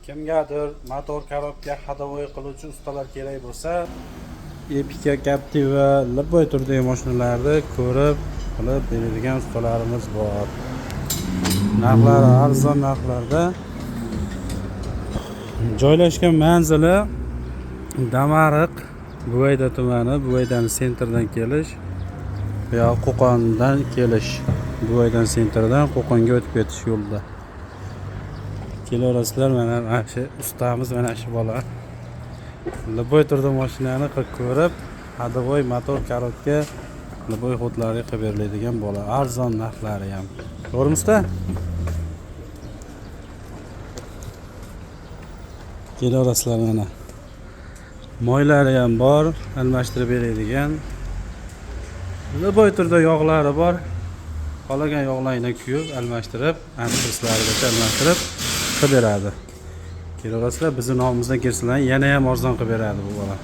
Kimgadir motor korobka hadovoy qiluvchi ustalar kerak bo'lsa, Epica Captiva Liboy turdagi mashinalarni ko'rib qilib beradigan ustalarimiz bor. Narxlari arzon narxlarda. Joylashgan manzili Damariq, Buvayda tumani, Buvaydan sentrdan kelish va Qo'qondan kelish. Buvaydan sentrdan Qo'qonga o'tib ketish yo'lida. Kelarasizlar, mana shu ustamiz mana shu bola. Liboy turdi mashinani ko'rib, hadovoy motor korobka Liboy xodlariga qilib beriladigan bola. Arzon narxlari ham. To'g'rimi usta? Kelarasizlar mana. Moylari ham bor, almashtirib beradigan. Liboy turda yog'lari bor. Qolagan yog'larni kuyib, almashtirib, antiviruslargacha almashtirib qilib beradi. Kelarasizlar, bizning nomimizdan kelsalar, yana ham arzon qilib beradi bu bola.